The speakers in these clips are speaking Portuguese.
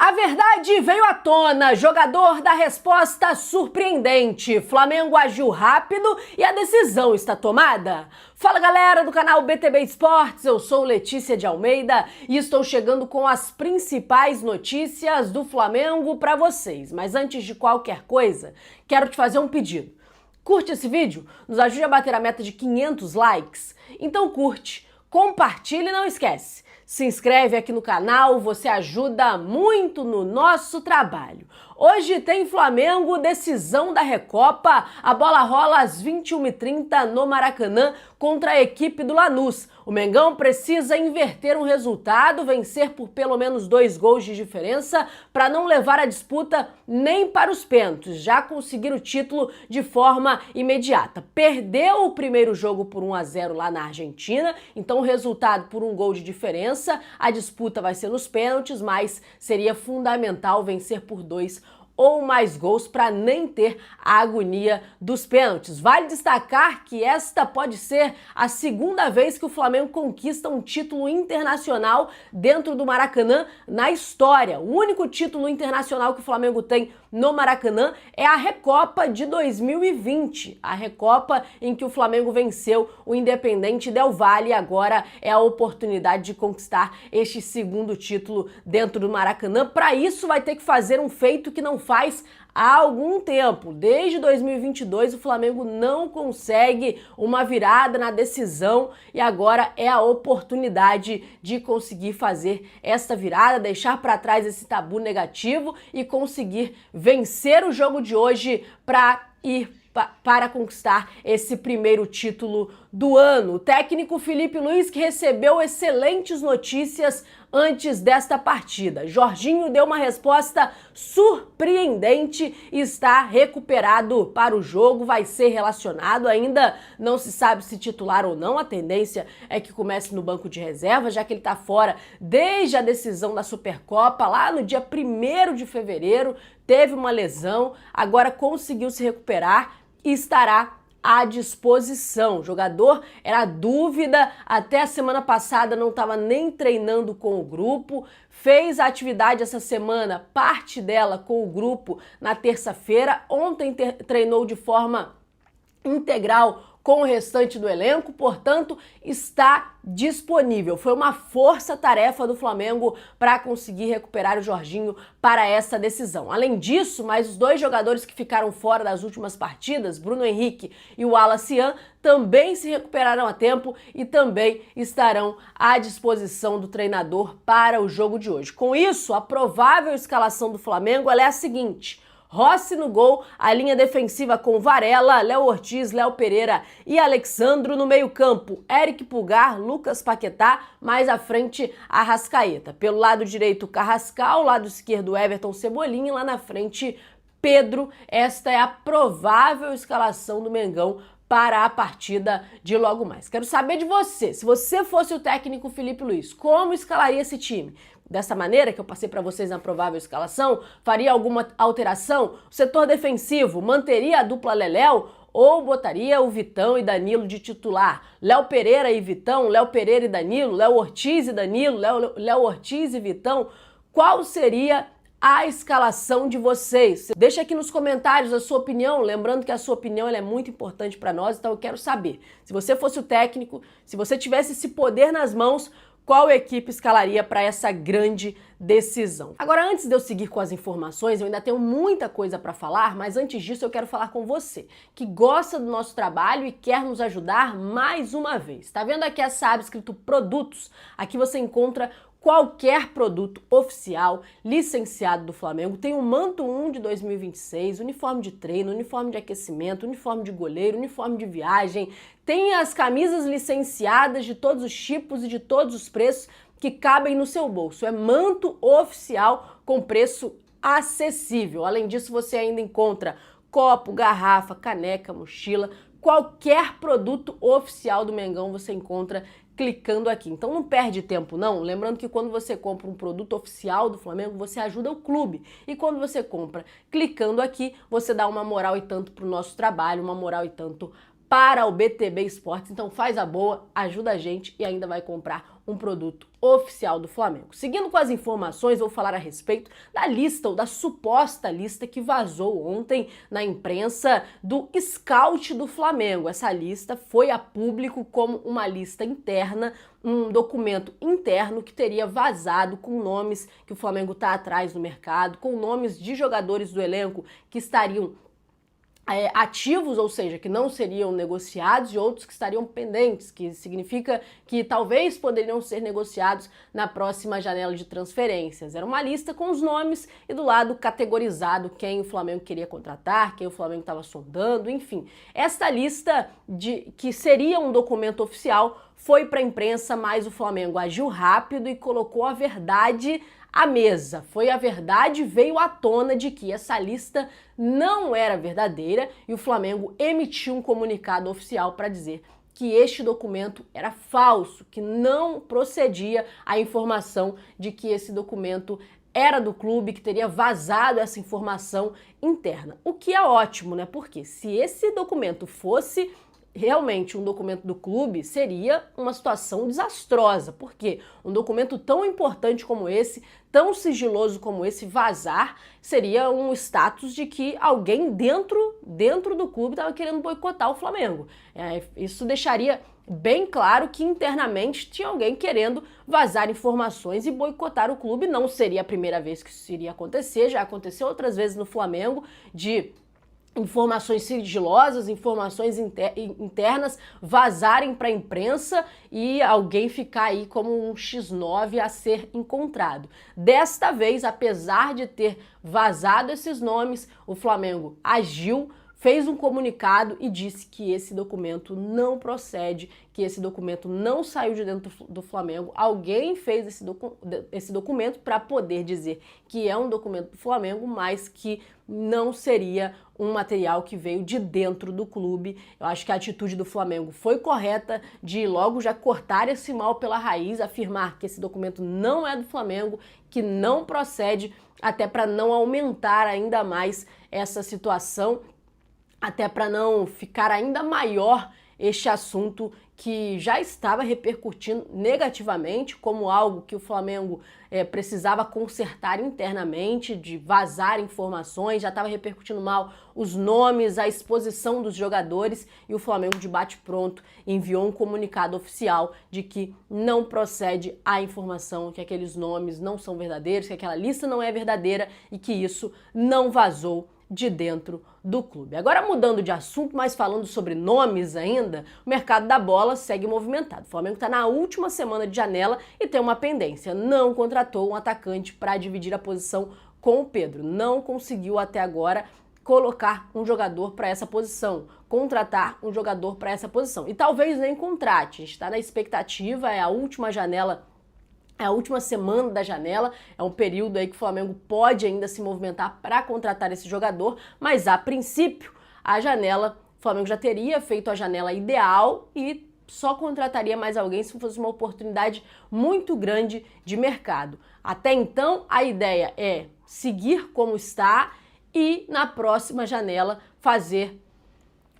A verdade veio à tona, jogador dá resposta surpreendente, Flamengo agiu rápido e a decisão está tomada. Fala galera do canal BTB Esportes, eu sou Letícia de Almeida e estou chegando com as principais notícias do Flamengo para vocês. Mas antes de qualquer coisa, quero te fazer um pedido. Curte esse vídeo? Nos ajude a bater a meta de 500 likes? Então curte, compartilha e não esquece. Se inscreve aqui no canal, você ajuda muito no nosso trabalho. Hoje tem Flamengo, decisão da Recopa. A bola rola às 21h30 no Maracanã contra a equipe do Lanús. O Mengão precisa inverter um resultado, vencer por pelo menos 2 gols de diferença para não levar a disputa nem para os pênaltis, já conseguir o título de forma imediata. Perdeu o primeiro jogo por 1-0 lá na Argentina, então o resultado por 1 gol de diferença, a disputa vai ser nos pênaltis, mas seria fundamental vencer por 2 ou mais gols para nem ter a agonia dos pênaltis. Vale destacar que esta pode ser a segunda vez que o Flamengo conquista um título internacional dentro do Maracanã na história. O único título internacional que o Flamengo tem no Maracanã é a Recopa de 2020. A Recopa em que o Flamengo venceu o Independente Del Valle e agora é a oportunidade de conquistar este segundo título dentro do Maracanã. Para isso vai ter que fazer um feito que não faz há algum tempo. Desde 2022 o Flamengo não consegue uma virada na decisão e agora é a oportunidade de conseguir fazer esta virada, deixar para trás esse tabu negativo e conseguir vencer o jogo de hoje para conquistar esse primeiro título do ano. O técnico Felipe Luiz, que recebeu excelentes notícias antes desta partida. Jorginho deu uma resposta surpreendente e está recuperado para o jogo, vai ser relacionado, ainda não se sabe se titular ou não, a tendência é que comece no banco de reserva, já que ele está fora desde a decisão da Supercopa, lá no dia 1º de fevereiro, teve uma lesão, agora conseguiu se recuperar e estará à disposição. O jogador era dúvida, até a semana passada não estava nem treinando com o grupo, fez a atividade essa semana, parte dela com o grupo na terça-feira, ontem treinou de forma integral com o restante do elenco, portanto, está disponível. Foi uma força-tarefa do Flamengo para conseguir recuperar o Jorginho para essa decisão. Além disso, mais os 2 jogadores que ficaram fora das últimas partidas, Bruno Henrique e o Wallace Yan, também se recuperaram a tempo e também estarão à disposição do treinador para o jogo de hoje. Com isso, a provável escalação do Flamengo é a seguinte: Rossi no gol, a linha defensiva com Varela, Léo Ortiz, Léo Pereira e Alexandro no meio-campo, Eric Pulgar, Lucas Paquetá, mais à frente Arrascaeta. Pelo lado direito, Carrascal, lado esquerdo, Everton Cebolinha, lá na frente, Pedro. Esta é a provável escalação do Mengão para a partida de logo mais. Quero saber de você, se você fosse o técnico Felipe Luiz, como escalaria esse time? Dessa maneira que eu passei para vocês na provável escalação, faria alguma alteração? O setor defensivo manteria a dupla Leléo ou botaria o Vitão e Danilo de titular? Léo Pereira e Vitão, Léo Pereira e Danilo, Léo Ortiz e Danilo, Léo Ortiz e Vitão? Qual seria a escalação de vocês? Deixa aqui nos comentários a sua opinião, lembrando que a sua opinião ela é muito importante para nós, então eu quero saber. Se você fosse o técnico, se você tivesse esse poder nas mãos, qual equipe escalaria para essa grande decisão? Agora, antes de eu seguir com as informações, eu ainda tenho muita coisa para falar, mas antes disso eu quero falar com você, que gosta do nosso trabalho e quer nos ajudar mais uma vez. Tá vendo aqui essa aba escrito produtos? Aqui você encontra qualquer produto oficial licenciado do Flamengo. Tem o Manto 1 de 2026, uniforme de treino, uniforme de aquecimento, uniforme de goleiro, uniforme de viagem. Tem as camisas licenciadas de todos os tipos e de todos os preços que cabem no seu bolso. É manto oficial com preço acessível. Além disso, você ainda encontra copo, garrafa, caneca, mochila. Qualquer produto oficial do Mengão você encontra clicando aqui. Então não perde tempo não, lembrando que quando você compra um produto oficial do Flamengo, você ajuda o clube. E quando você compra clicando aqui, você dá uma moral e tanto para o nosso trabalho, uma moral e tanto para o BTB Esportes. Então faz a boa, ajuda a gente e ainda vai comprar um produto oficial do Flamengo. Seguindo com as informações, vou falar a respeito da lista, ou da suposta lista que vazou ontem na imprensa do scout do Flamengo. Essa lista foi a público como uma lista interna, um documento interno que teria vazado com nomes que o Flamengo está atrás no mercado, com nomes de jogadores do elenco que estariam ativos, ou seja, que não seriam negociados, e outros que estariam pendentes, que significa que talvez poderiam ser negociados na próxima janela de transferências. Era uma lista com os nomes e do lado categorizado quem o Flamengo queria contratar, quem o Flamengo estava sondando, enfim. Esta lista que seria um documento oficial foi para a imprensa, mas o Flamengo agiu rápido e colocou a verdade à mesa. Foi a verdade, veio à tona de que essa lista não era verdadeira e o Flamengo emitiu um comunicado oficial para dizer que este documento era falso, que não procedia a informação de que esse documento era do clube, que teria vazado essa informação interna. O que é ótimo, né? Porque se esse documento fosse realmente um documento do clube, seria uma situação desastrosa, porque um documento tão importante como esse, tão sigiloso como esse, vazar, seria um status de que alguém dentro do clube estava querendo boicotar o Flamengo. Isso deixaria bem claro que internamente tinha alguém querendo vazar informações e boicotar o clube. Não seria a primeira vez que isso iria acontecer, já aconteceu outras vezes no Flamengo, de informações sigilosas, informações internas vazarem para a imprensa e alguém ficar aí como um X9 a ser encontrado. Desta vez, apesar de ter vazado esses nomes, o Flamengo agiu, fez um comunicado e disse que esse documento não procede, que esse documento não saiu de dentro do Flamengo. Alguém fez esse documento para poder dizer que é um documento do Flamengo, mas que não seria um material que veio de dentro do clube. Eu acho que a atitude do Flamengo foi correta de logo já cortar esse mal pela raiz, afirmar que esse documento não é do Flamengo, que não procede, até para não aumentar ainda mais essa situação, até para não ficar ainda maior este assunto que já estava repercutindo negativamente como algo que o Flamengo precisava consertar internamente, de vazar informações, já estava repercutindo mal os nomes, a exposição dos jogadores, e o Flamengo de bate-pronto enviou um comunicado oficial de que não procede a informação, que aqueles nomes não são verdadeiros, que aquela lista não é verdadeira e que isso não vazou de dentro do clube. Agora mudando de assunto, mas falando sobre nomes ainda, o mercado da bola segue movimentado. O Flamengo está na última semana de janela e tem uma pendência. Não contratou um atacante para dividir a posição com o Pedro. Não conseguiu até agora colocar um jogador para essa posição, contratar um jogador para essa posição. E talvez nem contrate. A gente está na expectativa, é a última janela, é a última semana da janela, é um período aí que o Flamengo pode ainda se movimentar para contratar esse jogador, mas a princípio o Flamengo já teria feito a janela ideal e só contrataria mais alguém se fosse uma oportunidade muito grande de mercado. Até então, a ideia é seguir como está e na próxima janela fazer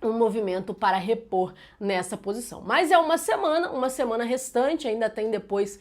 um movimento para repor nessa posição. Mas é uma semana restante, ainda tem depois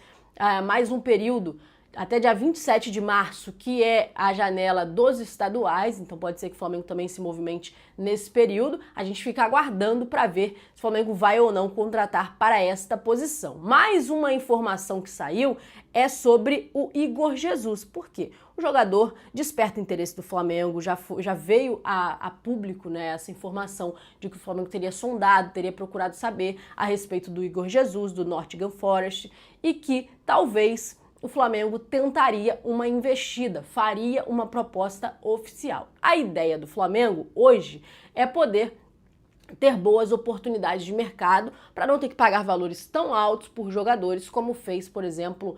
mais um período, até dia 27 de março, que é a janela dos estaduais, então pode ser que o Flamengo também se movimente nesse período. A gente fica aguardando para ver se o Flamengo vai ou não contratar para esta posição. Mais uma informação que saiu é sobre o Igor Jesus. Por quê? O jogador desperta interesse do Flamengo, já veio a público, né, essa informação de que o Flamengo teria sondado, teria procurado saber a respeito do Igor Jesus, do Nottingham Forest, e que talvez o Flamengo tentaria uma investida, faria uma proposta oficial. A ideia do Flamengo hoje é poder ter boas oportunidades de mercado para não ter que pagar valores tão altos por jogadores como fez, por exemplo,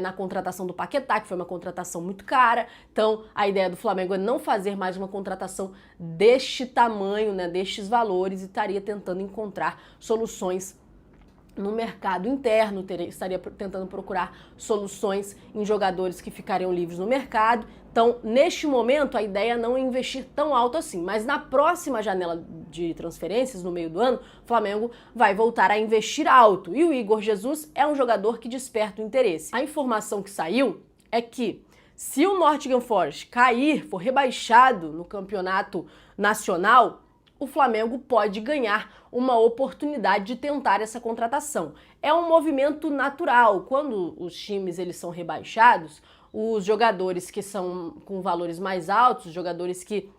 na contratação do Paquetá, que foi uma contratação muito cara. Então, a ideia do Flamengo é não fazer mais uma contratação deste tamanho, né, destes valores, e estaria tentando encontrar soluções no mercado interno, estaria tentando procurar soluções em jogadores que ficariam livres no mercado. Então, neste momento, a ideia não é investir tão alto assim, mas na próxima janela de transferências, no meio do ano, o Flamengo vai voltar a investir alto. E o Igor Jesus é um jogador que desperta o interesse. A informação que saiu é que se o Nottingham Forest cair, for rebaixado no campeonato nacional, o Flamengo pode ganhar uma oportunidade de tentar essa contratação. É um movimento natural. Quando os times eles são rebaixados, os jogadores que são com valores mais altos, os jogadores que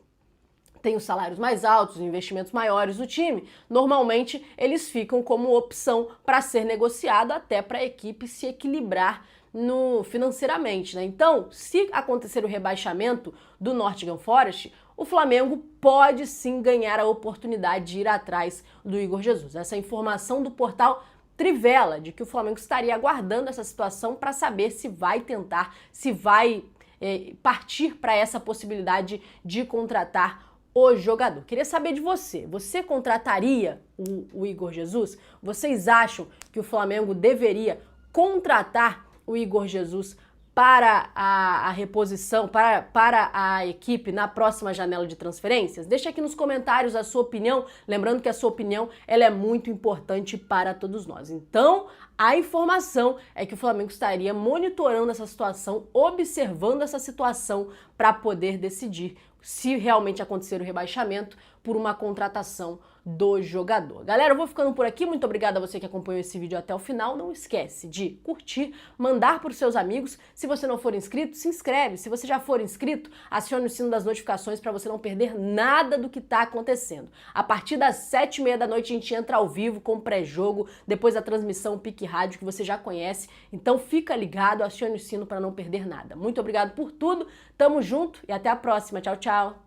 têm os salários mais altos, os investimentos maiores do time, normalmente eles ficam como opção para ser negociado, até para a equipe se equilibrar financeiramente, né? Então, se acontecer o rebaixamento do Nottingham Forest, o Flamengo pode sim ganhar a oportunidade de ir atrás do Igor Jesus. Essa informação do portal Trivela, de que o Flamengo estaria aguardando essa situação para saber se vai tentar, se vai partir para essa possibilidade de contratar o jogador. Queria saber de você. Você contrataria o Igor Jesus? Vocês acham que o Flamengo deveria contratar o Igor Jesus para a reposição, para a equipe na próxima janela de transferências? Deixa aqui nos comentários a sua opinião, lembrando que a sua opinião ela é muito importante para todos nós. Então, a informação é que o Flamengo estaria monitorando essa situação, observando essa situação para poder decidir se realmente acontecer o rebaixamento por uma contratação do jogador. Galera, eu vou ficando por aqui. Muito obrigada a você que acompanhou esse vídeo até o final. Não esquece de curtir, mandar para os seus amigos. Se você não for inscrito, se inscreve. Se você já for inscrito, acione o sino das notificações para você não perder nada do que está acontecendo. A partir das 7h30 da noite a gente entra ao vivo com pré-jogo, depois da transmissão Pique Rádio, que você já conhece. Então fica ligado, acione o sino para não perder nada. Muito obrigado por tudo, tamo junto e até a próxima. Tchau, tchau!